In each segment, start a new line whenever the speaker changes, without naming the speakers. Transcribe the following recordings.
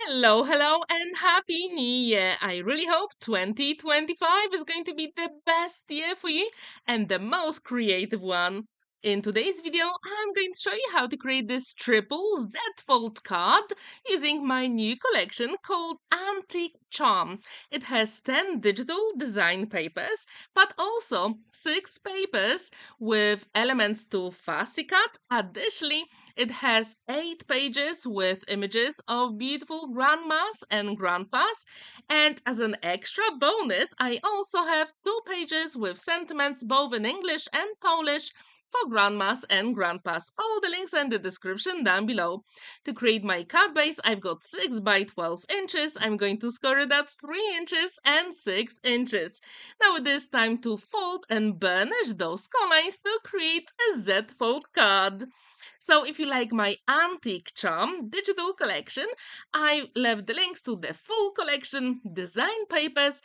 Hello, hello, and Happy New Year! I really hope 2025 is going to be the best year for you and the most creative one. In today's video, I'm going to show you how to create this triple Z-fold card using my new collection called Antique Charm. It has 10 digital design papers, but also 6 papers with elements to fussy cut. Additionally, it has 8 pages with images of beautiful grandmas and grandpas. And as an extra bonus, I also have 2 pages with sentiments both in English and Polish for grandmas and grandpas. All the links are in the description down below. To create my card base, I've got 6 by 12 inches. I'm going to score it at 3 inches and 6 inches. Now it is time to fold and burnish those lines to create a Z-fold card. So if you like my Antique Charm digital collection, I left the links to the full collection, design papers,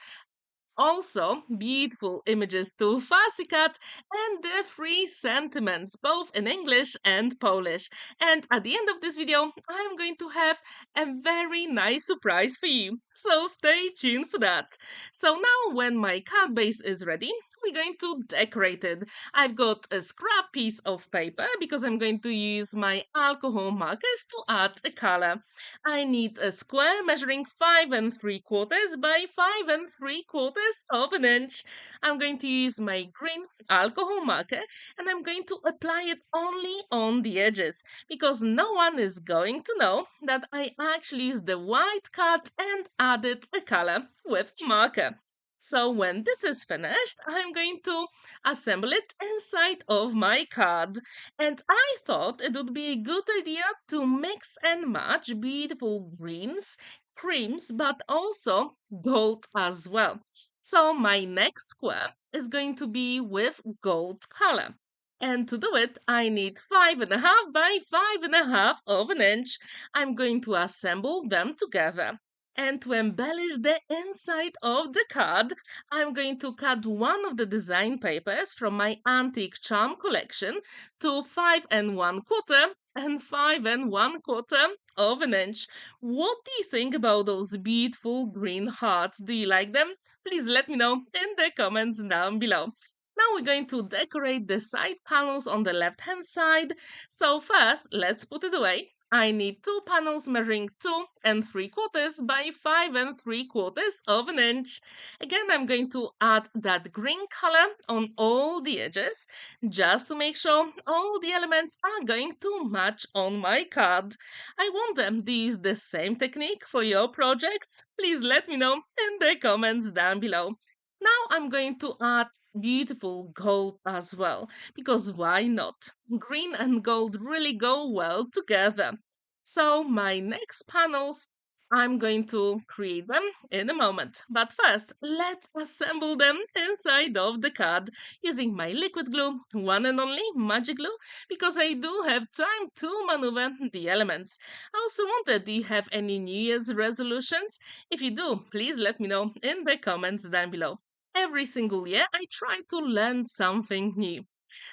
also beautiful images to fussy cut, and the free sentiments, both in English and Polish. And at the end of this video, I'm going to have a very nice surprise for you. So stay tuned for that. So now when my card base is ready, we're going to decorate it. I've got a scrap piece of paper because I'm going to use my alcohol markers to add a color. I need a square measuring 5 3/4 by 5 3/4 of an inch. I'm going to use my green alcohol marker and I'm going to apply it only on the edges because no one is going to know that I actually used the white cut and added a color with marker. So when this is finished, I'm going to assemble it inside of my card. And I thought it would be a good idea to mix and match beautiful greens, creams, but also gold as well. So my next square is going to be with gold color. And to do it, I need 5.5 by 5.5 of an inch. I'm going to assemble them together. And to embellish the inside of the card, I'm going to cut one of the design papers from my Antique Charm collection to 5 1/4 and 5 1/4 of an inch. What do you think about those beautiful green hearts? Do you like them? Please let me know in the comments down below. Now we're going to decorate the side panels on the left hand side. So first, let's put it away. I need 2 panels measuring 2 3/4 by 5 3/4 of an inch. Again, I'm going to add that green color on all the edges just to make sure all the elements are going to match on my card. I wonder, do you use the same technique for your projects? Please let me know in the comments down below. Now I'm going to add beautiful gold as well, because why not? Green and gold really go well together. So my next panels, I'm going to create them in a moment. But first, let's assemble them inside of the card using my liquid glue, one and only magic glue, because I do have time to maneuver the elements. I also wondered, do you have any New Year's resolutions? If you do, please let me know in the comments down below. Every single year, I try to learn something new.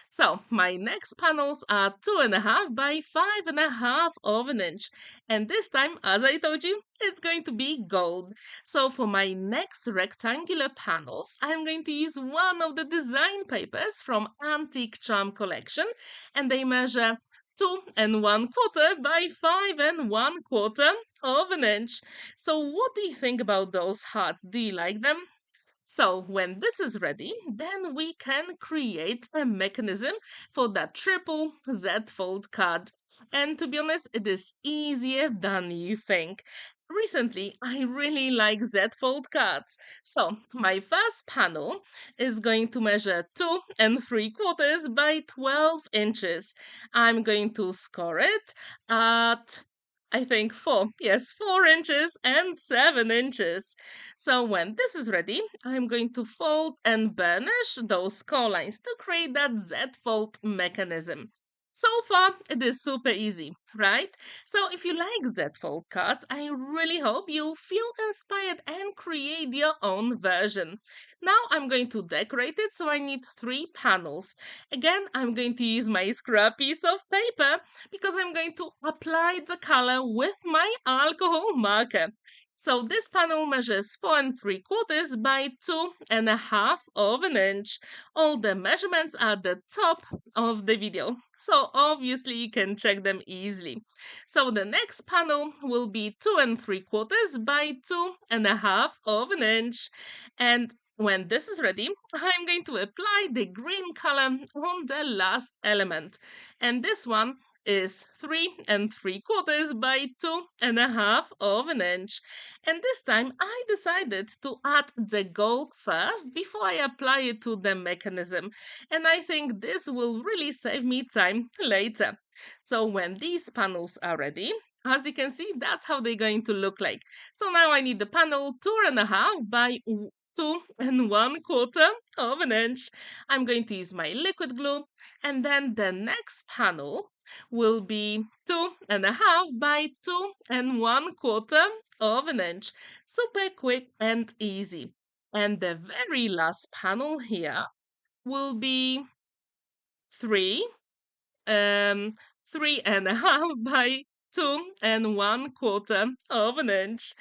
So, my next panels are 2.5 by 5.5 of an inch. And this time, as I told you, it's going to be gold. So, for my next rectangular panels, I'm going to use one of the design papers from Antique Charm collection. And they measure 2 1/4 by 5 1/4 of an inch. So, what do you think about those hearts? Do you like them? So when this is ready, then we can create a mechanism for that triple Z-fold card. And to be honest, it is easier than you think. Recently, I really like Z-fold cards. So my first panel is going to measure 2 3/4 by 12 inches. I'm going to score it at I think 4 inches and 7 inches. So when this is ready, I'm going to fold and burnish those score lines to create that Z-fold mechanism. So far, it is super easy, right? So if you like Z-fold cards, I really hope you'll feel inspired and create your own version. Now I'm going to decorate it, so I need 3 panels. Again, I'm going to use my scrap piece of paper because I'm going to apply the color with my alcohol marker. So this panel measures 4 3/4 by 2.5 inches. All the measurements are at the top of the video, so obviously you can check them easily. So the next panel will be 2 3/4 by 2.5 inches. And when this is ready, I'm going to apply the green color on the last element. And this one is 3 3/4 by 2.5 inches. And this time I decided to add the gold first before I apply it to the mechanism. And I think this will really save me time later. So when these panels are ready, as you can see, that's how they're going to look like. So now I need the panel 2.5 by 2 1/4 inches. I'm going to use my liquid glue, and then the next panel will be 2.5 by 2 1/4 inches. Super quick and easy. And the very last panel here will be 3 um 3.5 by 2 1/4 inches.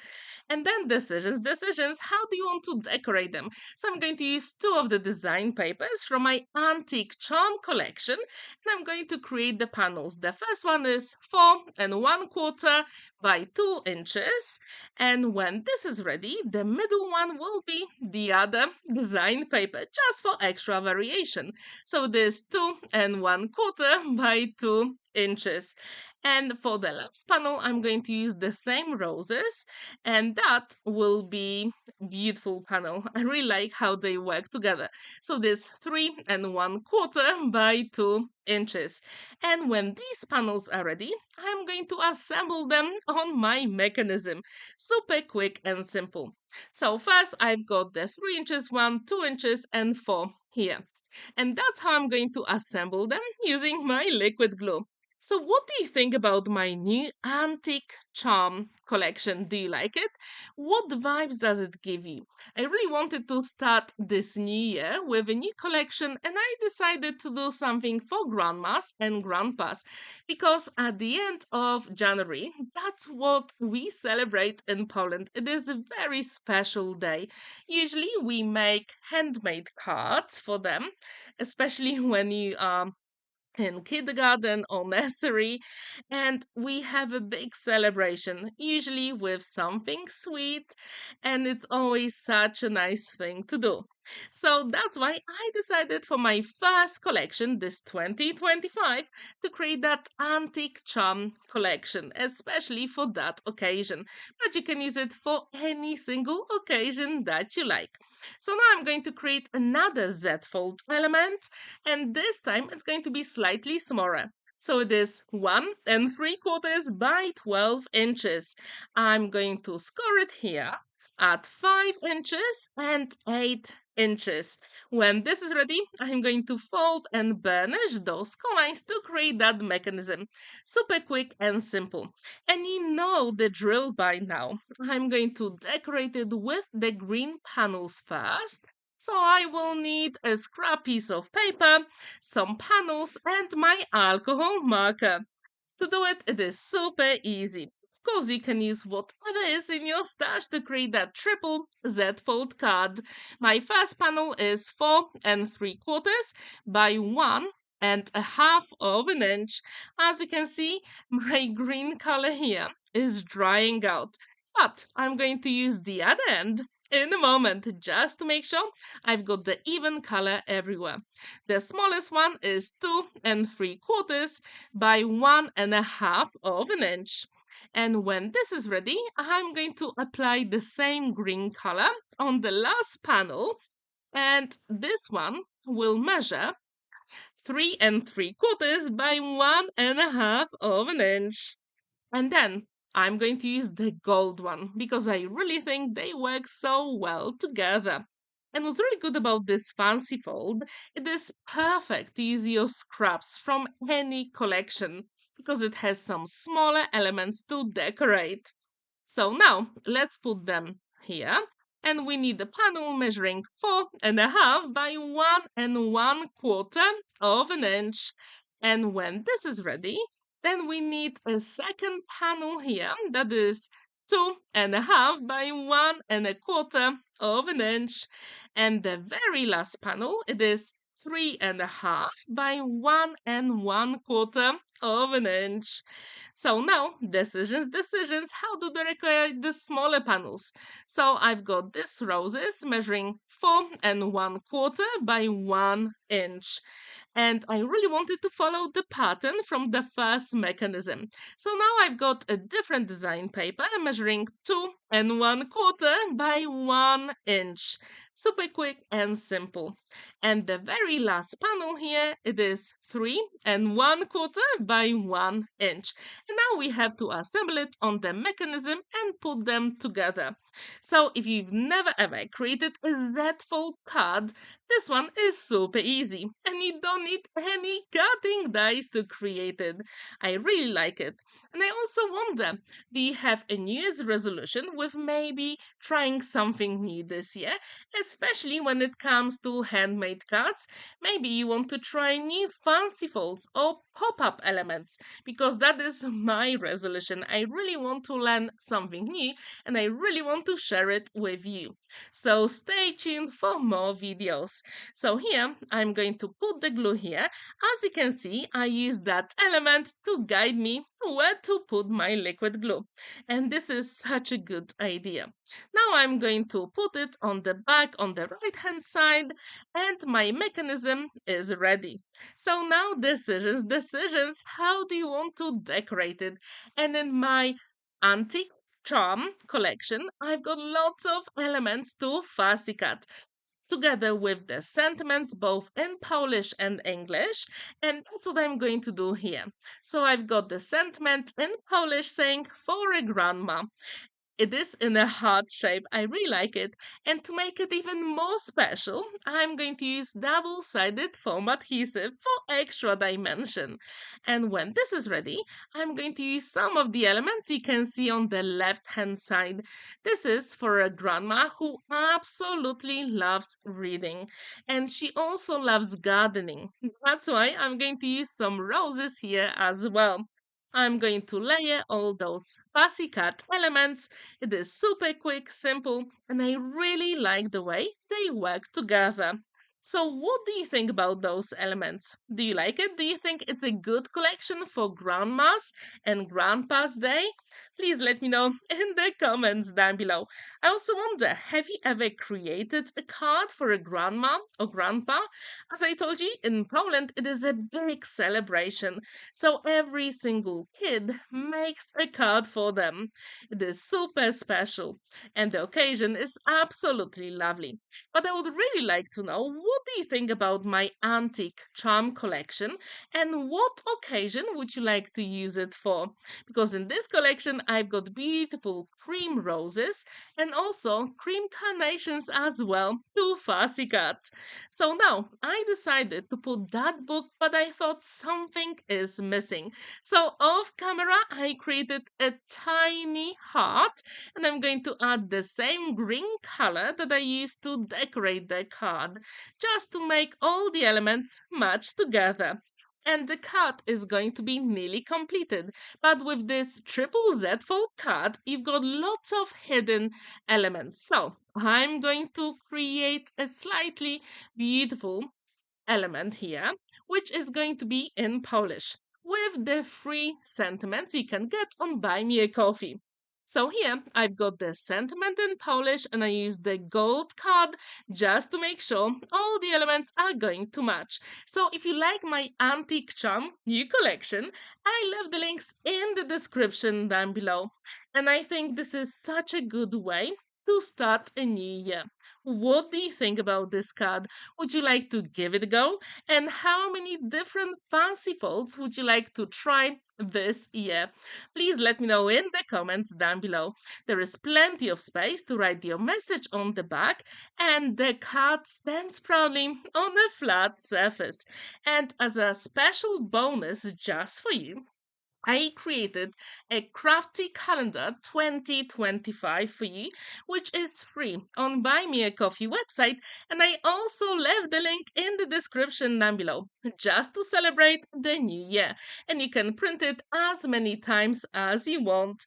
And then decisions, how do you want to decorate them? So I'm going to use 2 of the design papers from my antique charm collection, and I'm going to create the panels. The first one is 4 1/4 by 2 inches, and when this is ready, the middle one will be the other design paper, just for extra variation. So this 2 1/4 by 2 inches. And for the last panel, I'm going to use the same roses, and that will be beautiful panel. I really like how they work together. So this 3 1/4 by 2 inches. And when these panels are ready, I'm going to assemble them on my mechanism. Super quick and simple. So first I've got the 3 inches one, 2 inches, and 4 here. And that's how I'm going to assemble them using my liquid glue. So what do you think about my new antique charm collection? Do you like it? What vibes does it give you? I really wanted to start this new year with a new collection, and I decided to do something for grandmas and grandpas because at the end of January, that's what we celebrate in Poland. It is a very special day. Usually we make handmade cards for them, especially when you are in kindergarten or nursery, and we have a big celebration, usually with something sweet, and it's always such a nice thing to do. So that's why I decided for my first collection, this 2025, to create that antique charm collection, especially for that occasion. But you can use it for any single occasion that you like. So now I'm going to create another Z-fold element, and this time it's going to be slightly smaller. So it is 1 3/4 by 12 inches. I'm going to score it here at 5 inches and 8 inches. When this is ready, I'm going to fold and burnish those coins to create that mechanism. Super quick and simple. And you know the drill by now. I'm going to decorate it with the green panels first. So I will need a scrap piece of paper, some panels, and my alcohol marker. To do it, it is super easy. Of course, you can use whatever is in your stash to create that triple Z-fold card. My first panel is 4 3/4 by 1.5 inches. As you can see, my green color here is drying out. But I'm going to use the other end in a moment just to make sure I've got the even color everywhere. The smallest one is 2 3/4 by 1.5 inches. And when this is ready, I'm going to apply the same green color on the last panel, and this one will measure 3 3/4 by 1.5 inches. And then I'm going to use the gold one because I really think they work so well together. And what's really good about this fancy fold, it is perfect to use your scraps from any collection because it has some smaller elements to decorate. So now let's put them here. And we need a panel measuring 4.5 by 1.25 of an inch. And when this is ready, then we need a second panel here that is 2.5 by 1.25 of an inch. And the very last panel, it is 3.5 by 1.25 of an inch. So now, decisions. How do they require the smaller panels? So I've got this roses measuring 4.25 by 1 inch. And I really wanted to follow the pattern from the first mechanism. So now I've got a different design paper measuring 2.25 by 1 inch. Super quick and simple. And the very last panel here, it is 3.25 by 1 inch. And now we have to assemble it on the mechanism and put them together. So if you've never ever created a Z-fold card, this one is super easy and you don't need any cutting dice to create it. I really like it. And I also wonder, do you have a New Year's resolution with maybe trying something new this year, especially when it comes to handmade cards? Maybe you want to try new fancy folds or pop-up elements, because that is my resolution. I really want to learn something new and I really want to share it with you. So stay tuned for more videos. So here I'm going to put the glue here. As you can see, I use that element to guide me where to put my liquid glue. And this is such a good idea. Now I'm going to put it on the back on the right hand side and my mechanism is ready. So now decisions. How do you want to decorate it? And in my antique charm collection, I've got lots of elements to fussy cut together with the sentiments both in Polish and English, and that's what I'm going to do here. So I've got the sentiment in Polish saying for a grandma. It is in a heart shape. I really like it. And to make it even more special, I'm going to use double-sided foam adhesive for extra dimension. And when this is ready, I'm going to use some of the elements you can see on the left-hand side. This is for a grandma who absolutely loves reading. And she also loves gardening. That's why I'm going to use some roses here as well. I'm going to layer all those fussy cut elements. It is super quick, simple, and I really like the way they work together. So what do you think about those elements? Do you like it? Do you think it's a good collection for Grandma's and Grandpa's Day? Please let me know in the comments down below. I also wonder, have you ever created a card for a grandma or grandpa? As I told you, in Poland it is a big celebration. So every single kid makes a card for them. It is super special and the occasion is absolutely lovely. But I would really like to know, what do you think about my antique charm collection and what occasion would you like to use it for? Because in this collection I've got beautiful cream roses and also cream carnations as well, to fussy cut. So now I decided to put that book, but I thought something is missing. So off camera, I created a tiny heart and I'm going to add the same green color that I used to decorate the card, just to make all the elements match together. And the card is going to be nearly completed. But with this triple Z fold card, you've got lots of hidden elements. So I'm going to create a slightly beautiful element here, which is going to be in Polish, with the free sentiments you can get on Buy Me a Coffee. So here I've got the sentiment in Polish and I use the gold card just to make sure all the elements are going to match. So if you like my antique charm new collection, I left the links in the description down below. And I think this is such a good way to start a new year. What do you think about this card? Would you like to give it a go? And how many different fancy folds would you like to try this year? Please let me know in the comments down below. There is plenty of space to write your message on the back, and the card stands proudly on a flat surface. And as a special bonus just for you, I created a Crafty calendar 2025 for you, which is free on Buy Me a Coffee website, and I also left the link in the description down below just to celebrate the new year, and you can print it as many times as you want.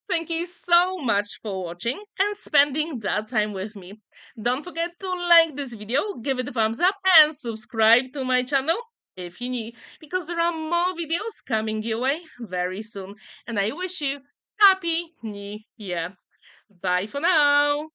Thank you so much for watching and spending that time with me. Don't forget to like this video, give it a thumbs up, and subscribe to my channel if you're new, because there are more videos coming your way very soon. And I wish you Happy New Year. Bye for now.